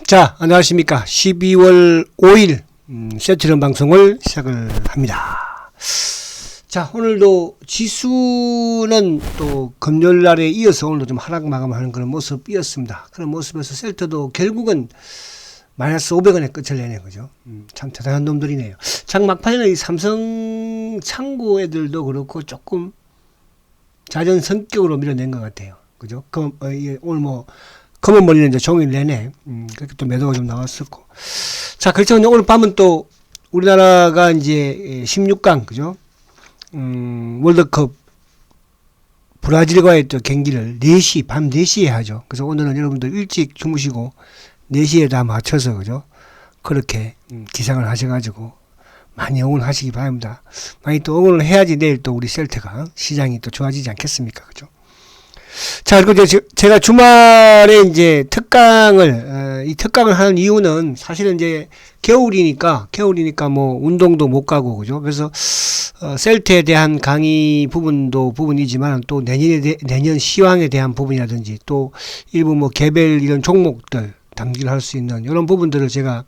자, 안녕하십니까. 12월 5일 세트런 방송을 시작을 합니다. 자, 오늘도 지수는 또 금요일날에 이어서 오늘도 좀 하락 마감하는 그런 모습이었습니다. 그런 모습에서 셀트도 결국은 마이너스 500원에 끝을 내네, 그죠? 참 대단한 놈들이네요. 장 막판에는 이 삼성 창구 애들도 그렇고 조금 자전 성격으로 밀어낸 것 같아요. 그죠? 오늘 뭐 검은 머리는 이제 종일 내내 그렇게 또 매도가 좀 나왔었고. 자, 그렇죠. 오늘 밤은 또 우리나라가 이제 16강, 그죠? 월드컵 브라질과의 또 경기를 4시, 밤 4시에 하죠. 그래서 오늘은 여러분들 일찍 주무시고 4시에 다 맞춰서, 그죠? 그렇게 기상을 하셔가지고 많이 응원하시기 바랍니다. 많이 또 응원을 해야지 내일 또 우리 셀트가 시장이 또 좋아지지 않겠습니까? 그죠? 자, 그리고 제가 주말에 이제 이 특강을 하는 이유는 사실은 이제 겨울이니까 뭐 운동도 못 가고, 그죠? 그래서, 셀트에 대한 강의 부분이지만 또 내년 시황에 대한 부분이라든지 또 일부 뭐 개별 이런 종목들 담기를 할 수 있는 이런 부분들을 제가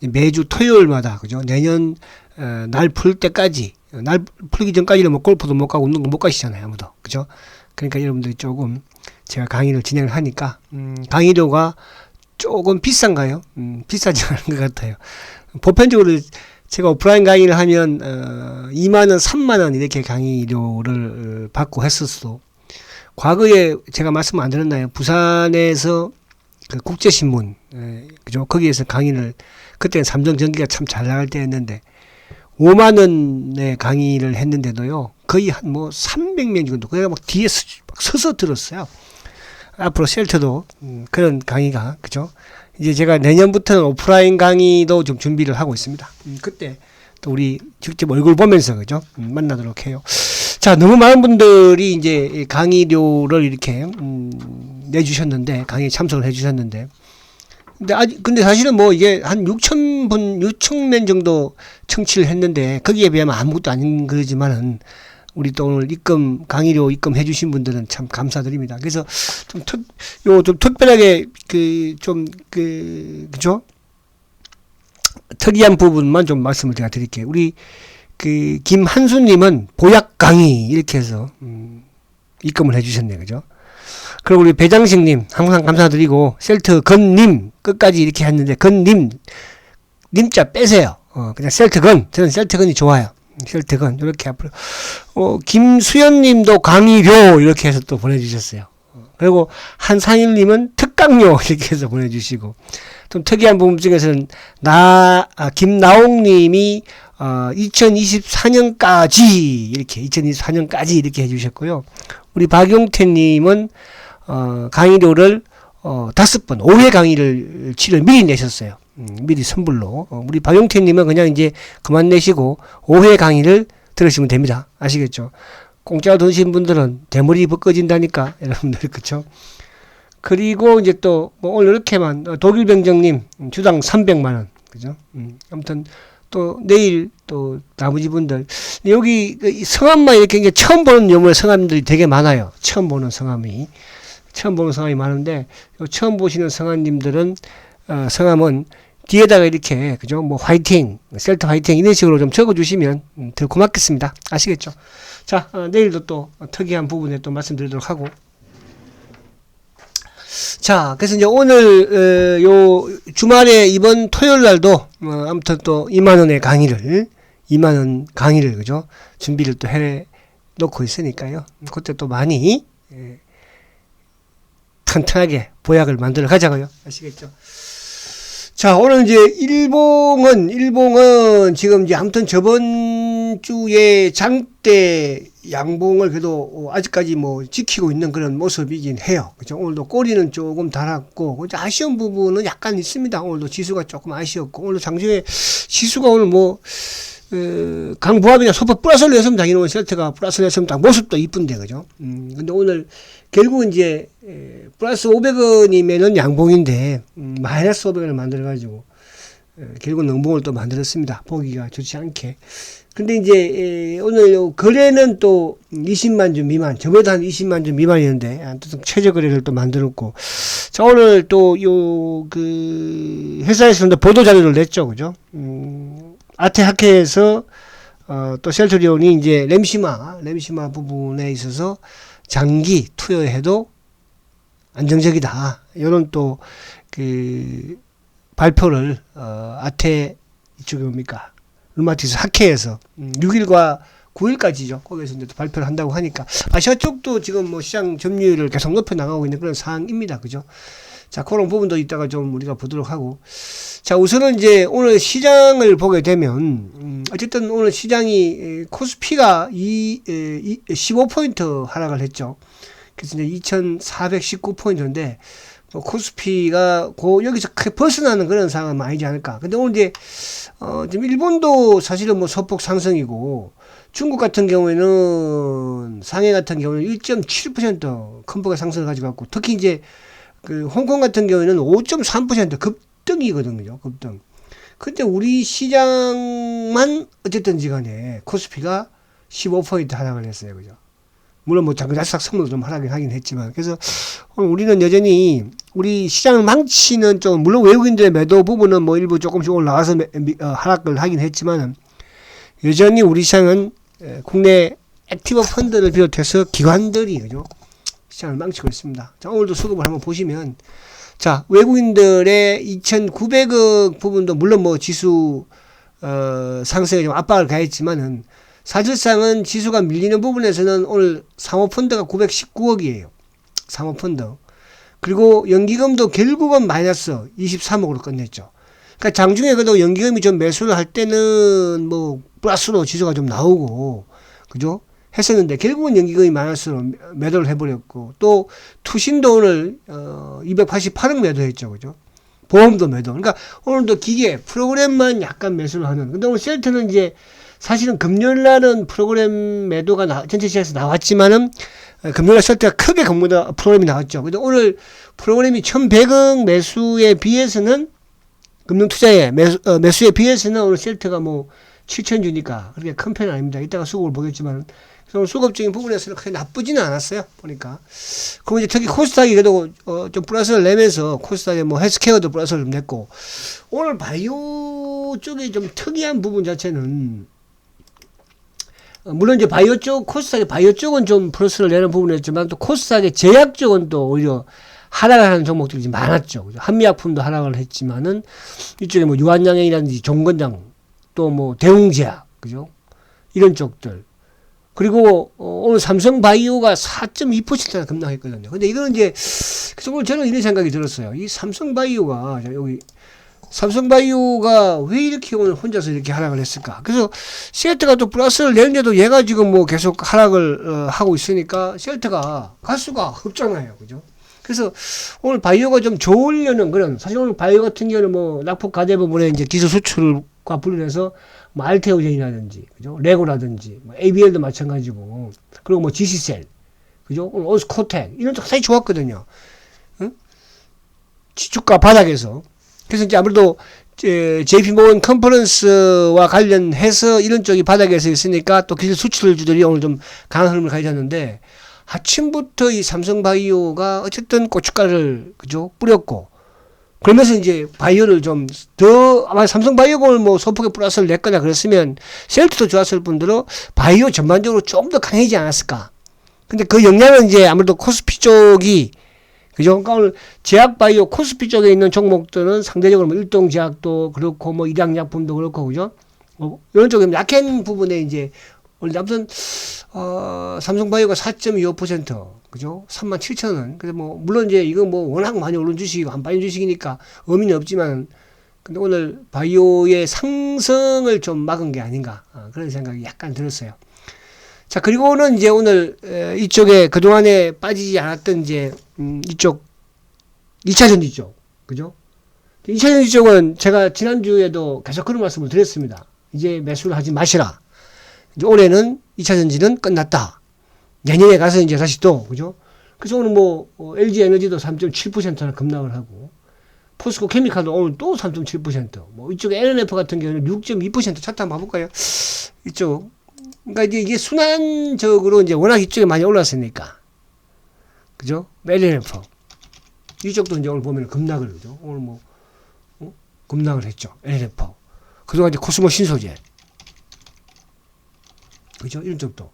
매주 토요일마다, 그죠? 내년, 날 풀 때까지, 날 풀기 전까지는 뭐 골프도 못 가고 운동도 못 가시잖아요, 아무도. 그죠? 그러니까 여러분들이 조금 제가 강의를 진행을 하니까 강의료가 조금 비싼가요? 비싸지 않은 것 같아요. 보편적으로 제가 오프라인 강의를 하면 2만원, 3만원 이렇게 강의료를 받고 했었어. 과거에 제가 말씀 안 드렸나요? 부산에서 그 국제신문, 그죠? 거기에서 강의를 그때는 삼성전기가 참 잘 나갈 때였는데 5만원의 강의를 했는데도요, 거의 한 뭐 300명 정도, 그래가 막 뒤에 막 서서 들었어요. 앞으로 셀트도 그런 강의가, 그죠? 이제 제가 내년부터는 오프라인 강의도 좀 준비를 하고 있습니다. 그때 또 우리 직접 얼굴 보면서, 그죠? 만나도록 해요. 자, 너무 많은 분들이 이제 강의료를 이렇게, 내주셨는데, 강의에 참석을 해주셨는데, 근데 사실은 뭐 이게 한 6,000명 정도 청취를 했는데 거기에 비하면 아무것도 아닌 거지만은 우리 또 오늘 강의료 입금해 주신 분들은 참 감사드립니다. 그래서 좀 특별하게 그죠? 특이한 부분만 좀 말씀을 제가 드릴게요. 우리 김한수님은 보약 강의 이렇게 해서 입금을 해 주셨네요. 그죠? 그리고 우리 배장식님 항상 감사드리고, 셀트 건님 끝까지 이렇게 했는데 건님 님자 빼세요. 그냥 셀트건, 저는 셀트건이 좋아요. 셀트건 이렇게 앞으로. 김수연님도 강의료 이렇게 해서 또 보내주셨어요. 그리고 한상일님은 특강료 이렇게 해서 보내주시고, 좀 특이한 부분 중에서는 김나옥님이 2024년까지 이렇게 해주셨고요. 우리 박용태님은 강의료를 5번 5회 강의를 치료 미리 내셨어요. 미리 선불로. 우리 박용태님은 그냥 이제 그만 내시고 5회 강의를 들으시면 됩니다. 아시겠죠? 공짜로 드신 분들은 대머리 벗겨진다니까, 여러분들. 그쵸? 그리고 이제 또 뭐 오늘 이렇게만 독일병정님 주당 300만원, 그죠? 아무튼 또 내일 또 나머지 분들 여기 성함만 이렇게 이제 처음 보는 유물 성함들이 되게 많아요. 처음 보는 성함이 많은데, 처음 보시는 성함님들은 성함은 뒤에다가 이렇게, 그죠? 뭐 화이팅, 셀트 화이팅 이런 식으로 좀 적어주시면 더 고맙겠습니다. 아시겠죠? 자, 내일도 또 특이한 부분에 또 말씀드리도록 하고. 자, 그래서 이제 오늘 요 주말에 이번 토요일 날도 아무튼 또 2만원 강의를, 그죠? 준비를 또 해 놓고 있으니까요. 그때 또 많이 튼튼하게 보약을 만들어 가자고요. 아시겠죠? 자, 오늘 이제 일봉은 지금 이제 아무튼 저번 주에 장대 양봉을 그래도 아직까지 뭐 지키고 있는 그런 모습이긴 해요. 그죠? 오늘도 꼬리는 조금 달았고, 아쉬운 부분은 약간 있습니다. 오늘도 지수가 조금 아쉬웠고, 오늘도 장중에 지수가 오늘 뭐, 강보합이나 소파 플러스를 냈으면 당연히 셀트가 플러스를 냈으면 딱 모습도 이쁜데, 그죠? 근데 오늘 결국은 이제 플러스 500원이면은 양봉인데 마이너스 500원을 만들어가지고 결국은 농봉을 또 만들었습니다. 보기가 좋지 않게. 근데 이제 오늘 요 거래는 또 20만 주 미만, 저번에도 한 20만 주 미만이었는데 최저 거래를 또 만들었고, 자 오늘 또 요 그 회사에서는 보도 자료를 냈죠, 그죠? 아태학회에서 또 셀트리온이 이제 램시마 부분에 있어서 장기 투여해도 안정적이다. 이런 또 그 발표를 아태 이쪽에 뭡니까? 르마티스 학회에서 6일과 9일까지죠. 거기서 이제 또 발표를 한다고 하니까 아시아 쪽도 지금 뭐 시장 점유율을 계속 높여 나가고 있는 그런 상황입니다. 그죠? 자, 그런 부분도 이따가 좀 우리가 보도록 하고. 자, 우선은 이제 오늘 시장을 보게 되면, 어쨌든 오늘 시장이 코스피가 15포인트 하락을 했죠. 그래서 이제 2419포인트인데, 뭐 코스피가 여기서 크게 벗어나는 그런 상황은 아니지 않을까. 근데 오늘 이제 지금 일본도 사실은 뭐 소폭 상승이고, 중국 같은 경우에는 상해 같은 경우는 1.7% 큰 폭의 상승을 가지고 왔고, 특히 이제 그 홍콩 같은 경우에는 5.3% 급등이거든요. 급등. 근데 우리 시장만 어쨌든지 간에 코스피가 15포인트 하락을 했어요. 그죠? 물론 뭐 장자삭 선물도 좀 하긴 했지만, 그래서 오늘 우리는 여전히 우리 시장을 망치는 좀, 물론 외국인들의 매도 부분은 뭐 일부 조금씩 올라와서 하락을 하긴 했지만, 여전히 우리 시장은 국내 액티브 펀드를 비롯해서 기관들이, 그죠? 시장을 망치고 있습니다. 자, 오늘도 수급을 한번 보시면, 자, 외국인들의 2,900억 부분도 물론 뭐 지수 상승에 좀 압박을 가했지만은, 사실상은 지수가 밀리는 부분에서는 오늘 사모펀드가 919억이에요. 사모펀드. 그리고 연기금도 결국은 마이너스 23억으로 끝냈죠. 그러니까 장중에 그래도 연기금이 좀 매수를 할 때는 뭐 플러스로 지수가 좀 나오고, 그죠? 했었는데 결국은 연기금이 마이너스로 매도를 해버렸고, 또 투신도 오늘 288억 매도했죠. 그죠? 보험도 매도. 그러니까 오늘도 기계 프로그램만 약간 매수를 하는. 근데 오늘 셀트는 이제 사실은 금요일 날은 프로그램 매도가 전체 시장에서 나왔지만은 금요일 셀트가 크게 프로그램이 나왔죠. 근데 오늘 프로그램이 1,100억 매수에 비해서는 금융투자의 매수에 비해서는 오늘 셀트가 뭐 7,000주니까 그렇게 큰 편은 아닙니다. 이따가 수급을 보겠지만, 그래서 오늘 수급적인 부분에서는 크게 나쁘지는 않았어요. 보니까. 그리고 이제 특히 코스닥이 그래도 좀 플러스를 내면서 코스닥에 뭐 헬스케어도 플러스를 좀 냈고, 오늘 바이오 쪽이 좀 특이한 부분 자체는, 물론 이제 바이오 쪽, 코스닥의 바이오 쪽은 좀 플러스를 내는 부분이었지만, 또 코스닥의 제약 쪽은 또 오히려 하락을 하는 종목들이 좀 많았죠. 그죠? 한미약품도 하락을 했지만은, 이쪽에 뭐 유한양행이라든지 종건장, 또 뭐 대웅제약, 그죠? 이런 쪽들. 그리고 오늘 삼성바이오가 4.2%나 급락했거든요. 근데 이거는 이제, 그래서 오늘 저는 이런 생각이 들었어요. 이 삼성바이오가, 여기, 삼성바이오가 왜 이렇게 오늘 혼자서 이렇게 하락을 했을까? 그래서 셀트가 또 플러스를 내는데도 얘가 지금 뭐 계속 하락을 하고 있으니까 셀트가 갈 수가 없잖아요. 그죠? 그래서 오늘 바이오가 좀 좋으려는 그런, 사실 오늘 바이오 같은 경우는 뭐 낙폭 가대 부분에 이제 기술 수출과 분리해서 뭐 알테오젠이라든지, 그죠? 레고라든지, 뭐 ABL도 마찬가지고, 그리고 뭐 GC셀, 그죠? 오늘 오스코텍, 이런 쪽 사실 좋았거든요. 응? 주가 바닥에서. 그래서 이제 아무래도 JP모건 컨퍼런스와 관련해서 이런 쪽이 바닥에서 있으니까 또 기술 수출주들이 오늘 좀 강한 흐름을 가졌는데, 아침부터 이 삼성바이오가 어쨌든 고춧가루를, 그죠? 뿌렸고, 그러면서 이제 바이오를 좀 더, 아마 삼성바이오가 오늘 뭐 소폭의 플러스를 냈거나 그랬으면 셀트도 좋았을 뿐더러 바이오 전반적으로 좀 더 강해지지 않았을까. 근데 그 영향은 이제 아무래도 코스피 쪽이, 그죠? 그러니까 오늘 제약바이오 코스피 쪽에 있는 종목들은 상대적으로 뭐 일동제약도 그렇고 뭐 일양약품도 그렇고, 그죠? 이런 쪽에 약한 부분에 이제 오늘 아무튼 삼성바이오가 4.25%, 그죠? 37,000원. 그래서 뭐 물론 이제 이거 뭐 워낙 많이 오른 주식이고 안 빠진 주식이니까 의미는 없지만, 근데 오늘 바이오의 상승을 좀 막은 게 아닌가, 그런 생각이 약간 들었어요. 자, 그리고는 이제 오늘 이쪽에 그동안에 빠지지 않았던 이제 이쪽 2차전지 쪽, 그죠? 2차전지 쪽은 제가 지난주에도 계속 그런 말씀을 드렸습니다. 이제 매수를 하지 마시라. 이제 올해는 2차전지는 끝났다. 내년에 가서 이제 다시 또, 그죠? 그래서 오늘 뭐 LG에너지도 3.7%나 급락을 하고, 포스코 케미칼도 오늘 또 3.7%. 뭐 이쪽 LNF 같은 경우는 6.2% 차트 한번 봐볼까요? 이쪽. 그러니까 이게 순환적으로 이제 워낙 이쪽에 많이 올랐으니까. 그죠? LNF. 이쪽도 이제 오늘 보면 급락을, 그죠? 오늘 뭐, 급락을 했죠. LNF. 그동안 이제 코스모 신소재. 그죠? 이런 쪽도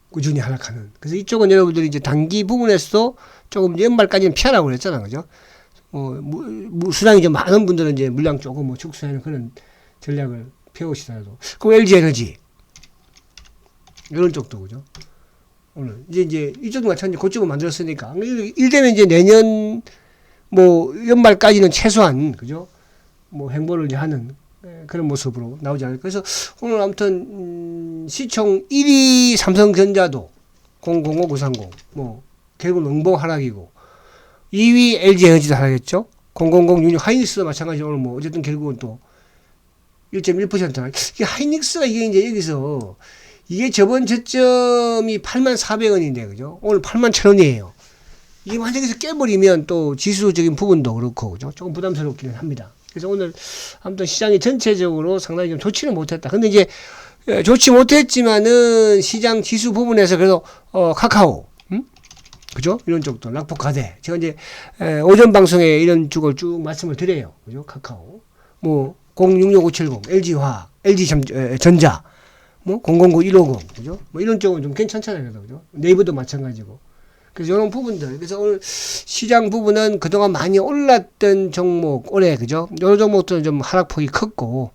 꾸준히 하락하는. 그래서 이쪽은 여러분들이 이제 단기 부분에서도 조금 연말까지는 피하라고 그랬잖아. 그죠? 수량이 좀 많은 분들은 이제 물량 조금 뭐 축소하는 그런 전략을 펴오시더라도. 그리고 LG 에너지. 이런 쪽도, 그죠? 오늘. 이제 이쪽도 마찬가지 고점을 만들었으니까. 이되면 이제 내년 뭐 연말까지는 최소한, 그죠? 뭐 행보를 이제 하는 그런 모습으로 나오지 않을까. 그래서 오늘 아무튼 시총 1위 삼성전자도 005930 뭐 결국 응봉 하락이고 2위 LG에너지도 하락했죠. 0006 하이닉스도 마찬가지로 오늘 뭐 어쨌든 결국은 또 1.1% 하락. 이게 하이닉스가 이게 이제 여기서 이게 저번 저점이 84,400원인데 그죠? 오늘 81,000원이에요. 이게 만약에 깨버리면 또 지수적인 부분도 그렇고 그죠? 조금 부담스럽기는 합니다. 그래서 오늘 아무튼 시장이 전체적으로 상당히 좀 좋지는 못했다. 근데 이제 좋지 못했지만은 시장 지수 부분에서 그래도 카카오, 그죠? 이런 쪽도 낙폭과대. 제가 이제 오전 방송에 이런 쪽을 쭉 말씀을 드려요. 그죠? 카카오, 뭐 066570, LG화학, LG전자, 뭐 009150, 그죠? 뭐 이런 쪽은 좀 괜찮잖아요, 그죠? 네이버도 마찬가지고. 그래서 이런 부분들. 그래서 오늘 시장 부분은 그동안 많이 올랐던 종목, 올해, 그죠? 이런 종목들은 좀 하락폭이 컸고,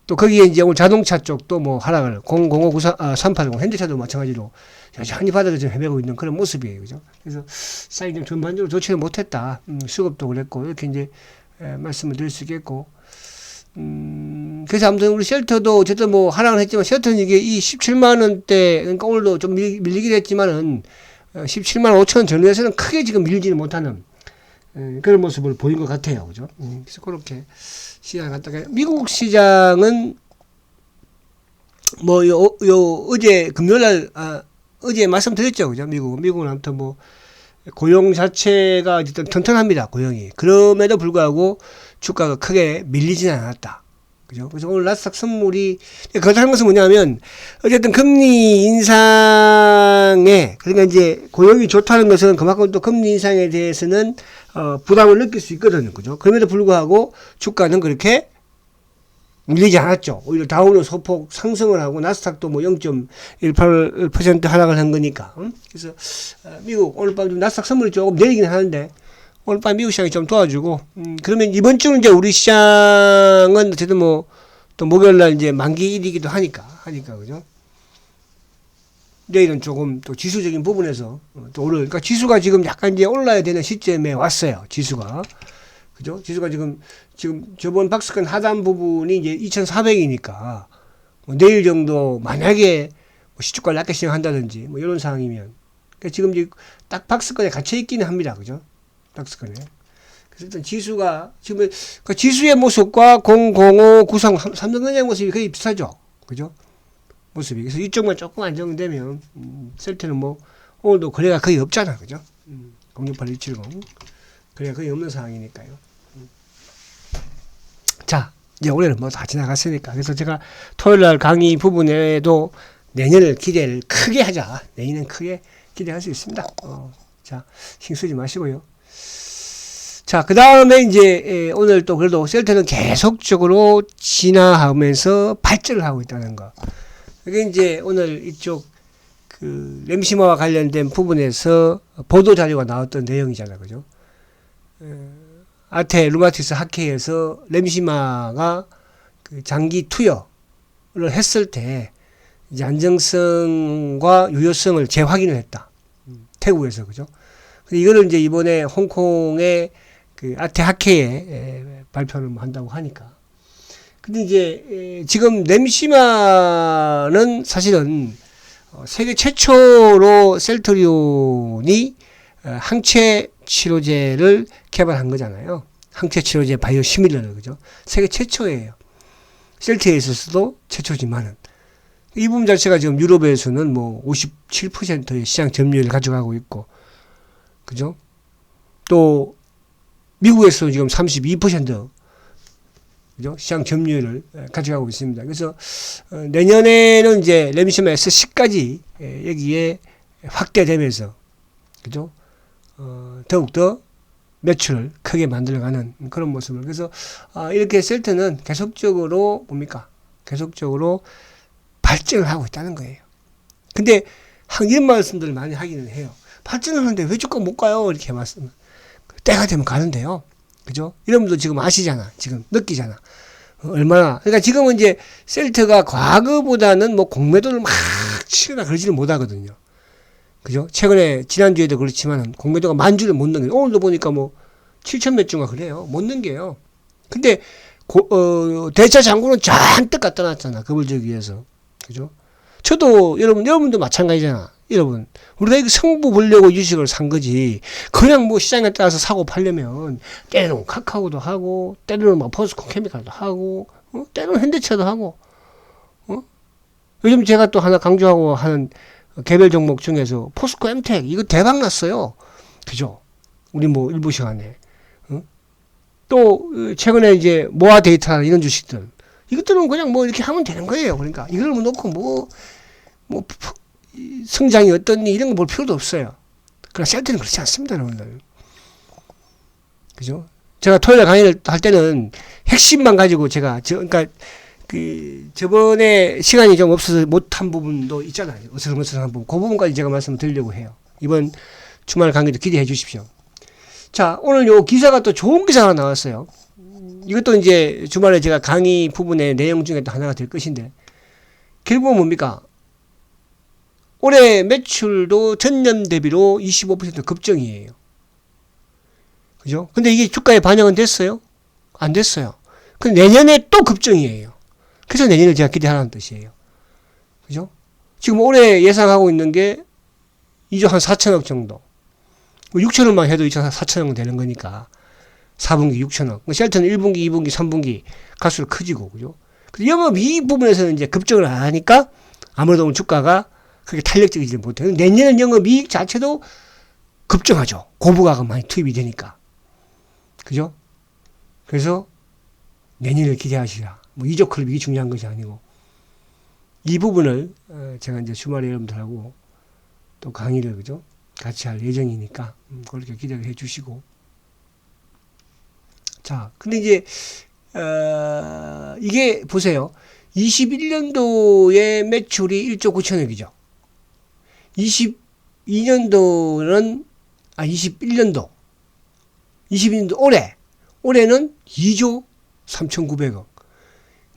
또 거기에 이제 오늘 자동차 쪽도 뭐 하락을, 00593810, 현대차도 마찬가지로 여전히 바닥을 좀 헤매고 있는 그런 모습이에요, 그죠? 그래서 사이 좀 전반적으로 좋지는 못했다. 수급도 그랬고, 이렇게 이제 말씀을 드릴 수 있겠고, 그래서 아무튼 우리 쉘터도 어쨌든 뭐 하락을 했지만, 쉘터는 이게 이 17만원대, 그러니까 오늘도 좀 밀리긴 했지만은, 17만 5천 전후에서는 크게 지금 밀지는 못하는 그런 모습을 보인 것 같아요. 그죠? 그래서 그렇게 시장을 갖다가 미국 시장은 뭐 어제 금요일날 어제 말씀드렸죠. 그죠? 미국은 아무튼 뭐 고용 자체가 어쨌든 튼튼합니다. 고용이. 그럼에도 불구하고 주가가 크게 밀리지는 않았다. 그죠? 그래서 오늘 나스닥 선물이, 그렇다는 것은 뭐냐면, 어쨌든 금리 인상에, 그러니까 이제 고용이 좋다는 것은 그만큼 또 금리 인상에 대해서는, 부담을 느낄 수 있거든요. 그죠? 그럼에도 불구하고 주가는 그렇게 밀리지 않았죠. 오히려 다우는 소폭 상승을 하고, 나스닥도 뭐 0.18% 하락을 한 거니까. 그래서, 미국, 오늘 밤 좀 나스닥 선물이 조금 내리긴 하는데, 오늘 밤 미국 시장이 좀 도와주고, 그러면 이번 주는 이제 우리 시장은 어쨌든 뭐, 또 목요일날 이제 만기일이기도 하니까, 그죠? 내일은 조금 또 지수적인 부분에서 또 그러니까 지수가 지금 약간 이제 올라야 되는 시점에 왔어요, 지수가. 그죠? 지수가 지금 저번 박스권 하단 부분이 이제 2,400이니까, 뭐 내일 정도 만약에 뭐 시주가를 낮게 시행한다든지, 뭐 이런 상황이면. 그러니까 지금 이제 딱 박스권에 갇혀 있기는 합니다, 그죠? 박스권에. 그래서 일단 지수가 지금 그러니까 지수의 모습과 005, 93, 삼성전자의 모습이 거의 비슷하죠. 그죠? 모습이. 그래서 이쪽만 조금 안정되면 셀트는 뭐 오늘도 거래가 거의 없잖아. 그죠? 068170 거래가 거의 없는 상황이니까요. 자, 이제 올해는 뭐 다 지나갔으니까. 그래서 제가 토요일날 강의 부분에도 내년을 기대를 크게 하자. 내년은 크게 기대할 수 있습니다. 자, 신경 쓰지 마시고요. 자, 그 다음에 이제 오늘 또 그래도 셀트는 계속적으로 진화하면서 발전을 하고 있다는 거. 이게 이제 오늘 이쪽 그 램시마와 관련된 부분에서 보도 자료가 나왔던 내용이잖아요, 그죠? 아테 루마티스 학회에서 램시마가 그 장기 투여를 했을 때 이제 안정성과 유효성을 재확인을 했다. 태국에서, 그죠? 근데 이거를 이제 이번에 홍콩의 그 아테 학회에 발표를 한다고 하니까. 근데 이제 지금 램시마는 사실은 세계 최초로 셀트리온이 항체 치료제를 개발한 거잖아요. 항체 치료제 바이오 시밀러를, 그죠? 세계 최초예요. 셀트에 있어서도 최초지만은. 이 부분 자체가 지금 유럽에서는 뭐 57%의 시장 점유율을 가져가고 있고, 그죠? 또 미국에서 지금 32% 그죠? 시장 점유율을 가져가고 있습니다. 그래서 내년에는 이제 램시엄 S10까지 여기에 확대되면서 그죠? 더욱더 매출을 크게 만들어가는 그런 모습을. 그래서 이렇게 셀트는 계속적으로 뭡니까? 계속적으로 발전을 하고 있다는 거예요. 근데 이런 말씀들을 많이 하기는 해요. 발전을 하는데 왜 주가 못 가요? 이렇게 말씀. 때가 되면 가는데요. 그죠? 여러분도 지금 아시잖아. 지금 느끼잖아. 얼마나. 그러니까 지금은 이제 셀트가 과거보다는 뭐 공매도를 막 치거나 그러지를 못하거든요. 그죠? 최근에, 지난주에도 그렇지만 공매도가 10,000주를 못 넘겨요. 오늘도 보니까 뭐 7,000 몇 주가 그래요. 못 넘겨요. 근데, 대차 장구는 잔뜩 갖다 놨잖아. 그걸 저기 위해서. 그죠? 저도, 여러분도 마찬가지잖아. 여러분. 우리가 이거 성부 보려고 주식을 산 거지. 그냥 뭐 시장에 따라서 사고 팔려면, 때로는 카카오도 하고, 때로는 막 포스코 케미칼도 하고, 때로는 현대차도 하고, 요즘 제가 또 하나 강조하고 하는 개별 종목 중에서 포스코 엠텍, 이거 대박 났어요. 그죠? 우리 뭐 일부 시간에. 또, 최근에 이제 모아 데이터나 이런 주식들. 이것들은 그냥 뭐 이렇게 하면 되는 거예요. 그러니까 이걸 뭐 놓고 성장이 어떻니 이런 거 볼 필요도 없어요. 그러나 셀트는 그렇지 않습니다, 여러분들. 그죠? 제가 토요일 강의를 할 때는 핵심만 가지고 제가, 그러니까 저번에 시간이 좀 없어서 못한 부분도 있잖아요. 어슬렁어슬렁한 부분. 그 부분까지 제가 말씀을 드리려고 해요. 이번 주말 강의도 기대해 주십시오. 자, 오늘 요 기사가 또 좋은 기사가 나왔어요. 이것도 이제 주말에 제가 강의 부분의 내용 중에 또 하나가 될 것인데, 결국은 뭡니까? 올해 매출도 전년 대비로 25% 급증이에요. 그죠? 근데 이게 주가에 반영은 됐어요? 안 됐어요. 근데 내년에 또 급증이에요. 그래서 내년을 제가 기대하라는 뜻이에요. 그죠? 지금 올해 예상하고 있는 게 2조 한 4천억 정도. 6천억만 해도 2조 4천억 되는 거니까. 4분기 6천억. 셀트는 1분기, 2분기, 3분기 갈수록 커지고, 그죠? 영업이익 부분에서는 이제 급증을 안 하니까 아무래도 주가가 그렇게 탄력적이지 못해요. 내년은 영업이익 자체도 급증하죠. 고부가가 많이 투입이 되니까. 그죠? 그래서 내년을 기대하시라. 뭐 이조 클럽이 중요한 것이 아니고. 이 부분을 제가 이제 주말에 여러분들하고 또 강의를, 그죠? 같이 할 예정이니까 그렇게 기대를 해 주시고. 자, 근데 이제, 이게 보세요. 21년도에 매출이 1조 9천억이죠. 21년도, 올해는 2조 3,900억.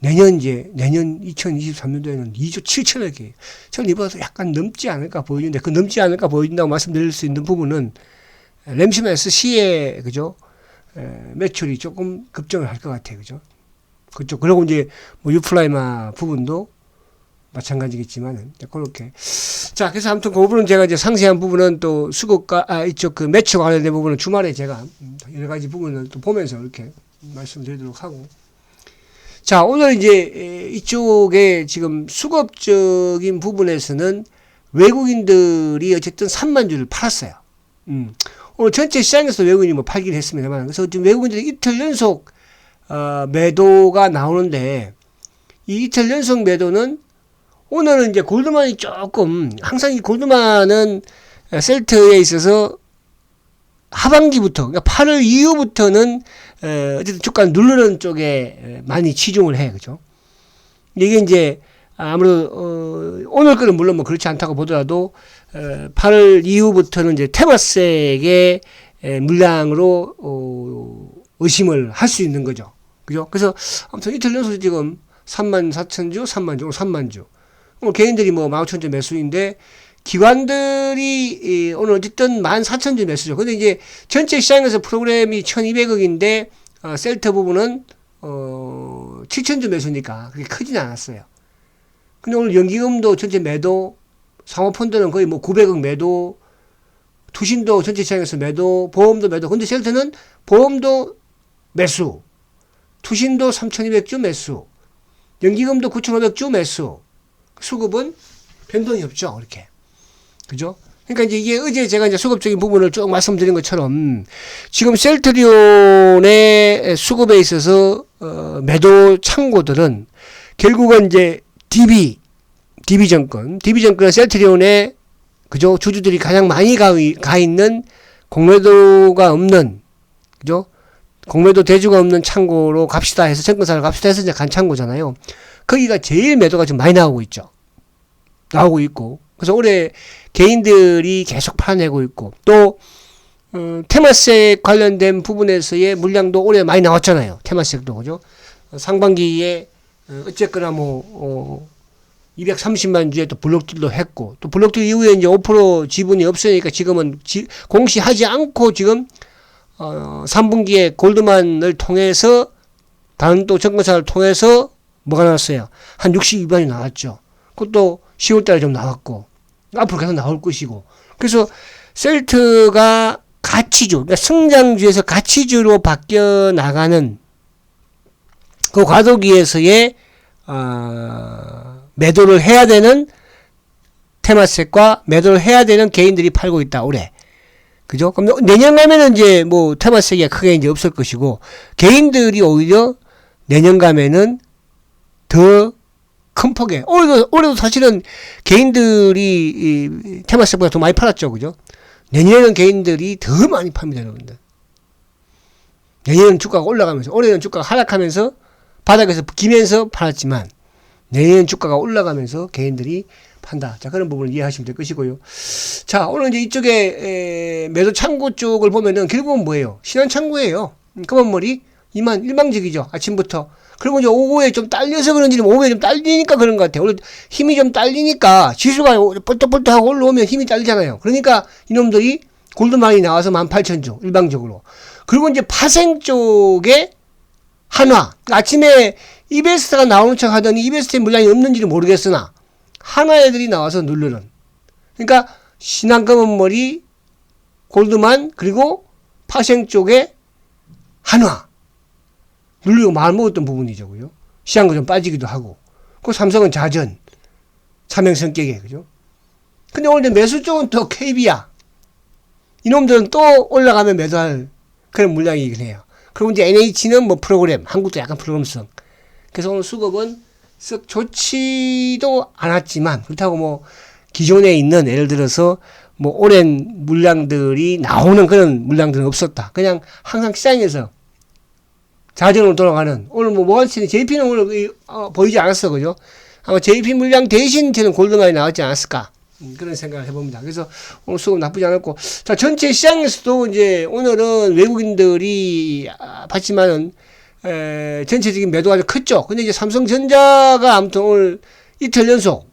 내년 2023년도에는 2조 7천억이에요. 저는 이보다 약간 넘지 않을까 보이는데, 그 넘지 않을까 보인다고 말씀드릴 수 있는 부분은, 램시엄 SC의, 그죠? 매출이 조금 급증을 할 것 같아요. 그죠? 그쪽. 그리고 이제, 뭐, 유플라이마 부분도 마찬가지겠지만, 그렇게. 자, 그래서 아무튼 그 부분은 제가 이제 상세한 부분은 또 수급과, 이쪽 그 매출과 관련된 부분은 주말에 제가 여러 가지 부분을 또 보면서 이렇게 말씀드리도록 하고. 자, 오늘 이제 이쪽에 지금 수급적인 부분에서는 외국인들이 어쨌든 3만 주를 팔았어요. 오늘 전체 시장에서 외국인이 뭐 팔긴 했습니다만, 그래서 지금 외국인들이 이틀 연속, 매도가 나오는데, 이 이틀 연속 매도는 오늘은 이제 골드만이 조금, 항상 이 골드만은 셀트에 있어서 하반기부터, 그러니까 8월 이후부터는, 어쨌든 주가를 누르는 쪽에 많이 치중을 해. 그죠? 이게 이제, 아무래도, 오늘 거는 물론 뭐 그렇지 않다고 보더라도, 8월 이후부터는 이제 테마색의 물량으로, 의심을 할 수 있는 거죠. 그죠? 그래서 아무튼 이틀 연속 지금 34,000주, 3만 주, 3만 주. 오늘 개인들이 뭐 15,000주 매수인데, 기관들이 오늘 어쨌든 14,000주 매수죠. 근데 이제 전체 시장에서 프로그램이 1,200억인데, 셀트 부분은, 7,000주 매수니까 그렇게 크진 않았어요. 근데 오늘 연기금도 전체 매도, 상호펀드는 거의 뭐 900억 매도, 투신도 전체 시장에서 매도, 보험도 매도. 근데 셀트는 보험도 매수, 투신도 3,200주 매수, 연기금도 9,500주 매수, 수급은 변동이 없죠. 이렇게. 그죠? 그러니까 이제 이게 어제 제가 이제 수급적인 부분을 쭉 말씀드린 것처럼 지금 셀트리온의 수급에 있어서 매도 창고들은 결국은 이제 DB증권 셀트리온의 그죠? 주주들이 가장 많이 가 있는 공매도가 없는 그죠? 공매도 대주가 없는 창고로 갑시다 해서 증권사를 갑시다 해서 이제 간 창고잖아요. 거기가 제일 매도가 좀 많이 나오고 있고 그래서 올해 개인들이 계속 팔아내고 있고 또 테마색 관련된 부분에서의 물량도 올해 많이 나왔잖아요. 테마색도 그죠? 상반기에 어쨌거나 230만 주에 또 블록딜도 했고 또 블록딜 이후에 이제 5% 지분이 없으니까 지금은 공시하지 않고 지금 3분기에 골드만을 통해서 다른 또 증권사를 통해서 뭐가 나왔어요? 한 62만이 나왔죠. 그것도 10월달에 좀 나왔고 앞으로 계속 나올 것이고 그래서 셀트가 가치주 그러니까 성장주에서 가치주로 바뀌어 나가는 그 과도기에서의 매도를 해야 되는 테마색과 매도를 해야 되는 개인들이 팔고 있다 올해. 그죠? 그럼 내년 가면은 이제 뭐 테마색이 크게 이제 없을 것이고 개인들이 오히려 내년 가면은 더 큰 폭에 올해도 사실은 개인들이 테마색보다 더 많이 팔았죠. 그죠? 내년에는 개인들이 더 많이 팝니다, 여러분들. 내년은 주가가 올라가면서 올해는 주가가 하락하면서 바닥에서 기면서 팔았지만 내년 주가가 올라가면서 개인들이 판다. 자, 그런 부분을 이해하시면 될 것이고요. 자, 오늘 이제 이쪽에 매도 창구 쪽을 보면은 결국은 뭐예요? 신한 창구예요. 검은머리 일망적이죠. 아침부터. 그리고 이제 오후에 좀 딸려서 그런지 오후에 좀 딸리니까 그런 것 같아요. 오늘 힘이 좀 딸리니까 지수가 뻘떡뻘떡하고 올라오면 힘이 딸리잖아요. 그러니까 이놈들이 골드만이 나와서 18,000주 일방적으로. 그리고 이제 파생 쪽에 한화. 아침에 이베스트가 나오는 척 하더니 이베스트에 물량이 없는지는 모르겠으나 한화 애들이 나와서 누르는. 그러니까 신한검은머리, 골드만 그리고 파생 쪽에 한화. 누르고 마음 먹었던 부분이죠. 그죠? 시장도 좀 빠지기도 하고. 그 삼성은 자전. 사명 성격에. 그죠? 근데 오늘 매수 쪽은 또 KB야. 이놈들은 또 올라가면 매도할 그런 물량이긴 해요. 그리고 이제 NH는 뭐 프로그램, 한국도 약간 프로그램성. 그래서 오늘 수급은 썩 좋지도 않았지만, 그렇다고 뭐 기존에 있는 예를 들어서 뭐 오랜 물량들이 나오는 그런 물량들은 없었다. 그냥 항상 시장에서 자전으로 돌아가는, 오늘 뭐가 치는, JP는 오늘 보이지 않았어. 그죠? 아마 JP 물량 대신 저는 골드만이 나왔지 않았을까. 그런 생각을 해봅니다. 그래서 오늘 수급 나쁘지 않았고. 자, 전체 시장에서도 이제 오늘은 외국인들이 봤지만은, 전체적인 매도가 좀 컸죠. 근데 이제 삼성전자가 아무튼 오늘 이틀 연속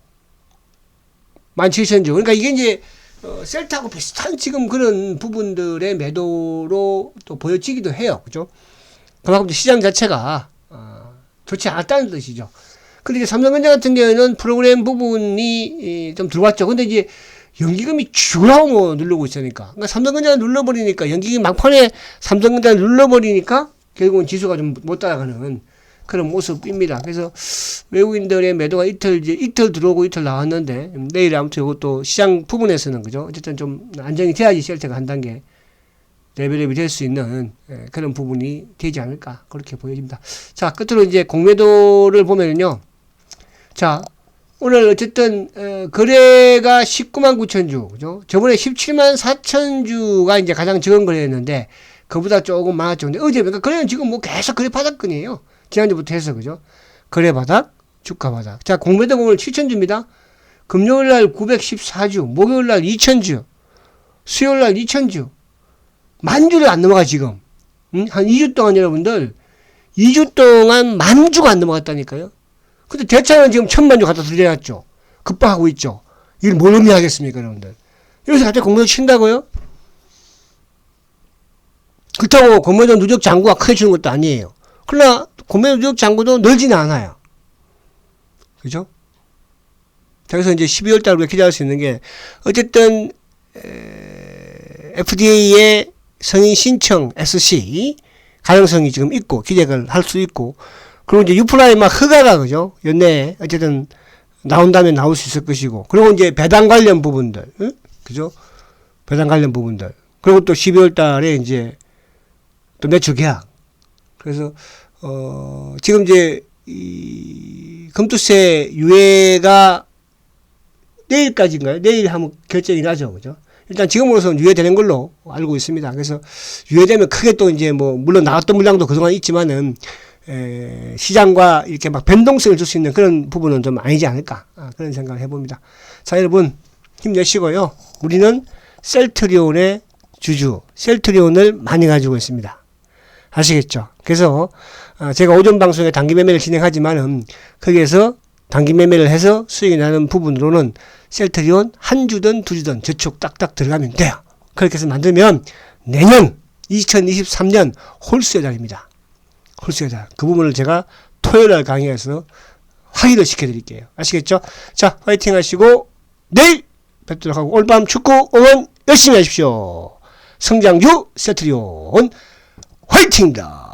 17,000주. 그러니까 이게 이제, 셀트하고 비슷한 지금 그런 부분들의 매도로 또 보여지기도 해요. 그죠? 그만큼 시장 자체가 좋지 않았다는 뜻이죠. 근데 이제 삼성전자 같은 경우에는 프로그램 부분이 좀 들어왔죠. 근데 이제 연기금이 쭉 누르고 있으니까. 그러니까 삼성전자를 눌러버리니까, 연기금 막판에 삼성전자를 눌러버리니까 결국은 지수가 좀 못 따라가는 그런 모습입니다. 그래서 외국인들의 매도가 이틀 들어오고 이틀 나왔는데, 내일 아무튼 이것도 시장 부분에서는, 그죠? 어쨌든 좀 안정이 돼야지 셀트가 한 단계 레벨업이 될 수 있는 그런 부분이 되지 않을까 그렇게 보여집니다. 자, 끝으로 이제 공매도를 보면요. 자, 오늘 어쨌든 거래가 19만 9천 주, 그죠? 저번에 17만 4천 주가 이제 가장 적은 거래였는데 그보다 조금 많았죠. 근데 어제 그러니까 거래는 지금 뭐 계속 거래 바닥권이에요. 지난주부터 해서, 그죠? 거래 바닥, 주가 바닥. 자, 공매도가 오늘 7천 주입니다. 금요일 날 914주, 목요일 날 2천 주, 수요일 날 2천 주. 만 주를 안 넘어가, 지금. 한 2주 동안 여러분들, 2주 동안 만 주가 안 넘어갔다니까요. 근데 대차는 지금 1000만 주 갖다 들여놨죠. 급박하고 있죠. 이걸 뭘 의미하겠습니까, 여러분들? 여기서 갑자기 공매도 친다고요? 그렇다고 공매도 누적 잔고가 크게 주는 것도 아니에요. 그러나, 공매도 누적 잔고도 늘지는 않아요. 그죠? 그래서 이제 12월 달에 기대할 수 있는 게, 어쨌든, FDA의 성인 신청 SC 가능성이 지금 있고 기대를 할 수 있고, 그리고 이제 유플라이 막 허가가, 그죠? 연내에 어쨌든 나온다면 나올 수 있을 것이고, 그리고 이제 배당 관련 부분들, 응? 그죠? 배당 관련 부분들. 그리고 또 12월 달에 이제 또 매출 계약. 그래서, 지금 이제, 이, 금투세 유예가 내일까지인가요? 내일 하면 결정이 나죠. 그죠? 일단 지금으로서는 유예되는 걸로 알고 있습니다. 그래서 유예되면 크게 또 이제 뭐, 물론 나왔던 물량도 그동안 있지만은, 시장과 이렇게 막 변동성을 줄 수 있는 그런 부분은 좀 아니지 않을까. 그런 생각을 해봅니다. 자, 여러분, 힘내시고요. 우리는 셀트리온의 주주, 셀트리온을 많이 가지고 있습니다. 아시겠죠? 그래서, 제가 오전 방송에 단기 매매를 진행하지만은, 거기에서 단기 매매를 해서 수익이 나는 부분으로는 셀트리온 한 주든 두 주든 저축 딱딱 들어가면 돼요. 그렇게 해서 만들면 내년 2023년 홀수의 달입니다. 홀수의 달. 그 부분을 제가 토요일날 강의에서 확인을 시켜드릴게요. 아시겠죠? 자, 화이팅 하시고 내일 뵙도록 하고 오늘 밤 축구 응원 열심히 하십시오. 성장주 셀트리온 화이팅입니다.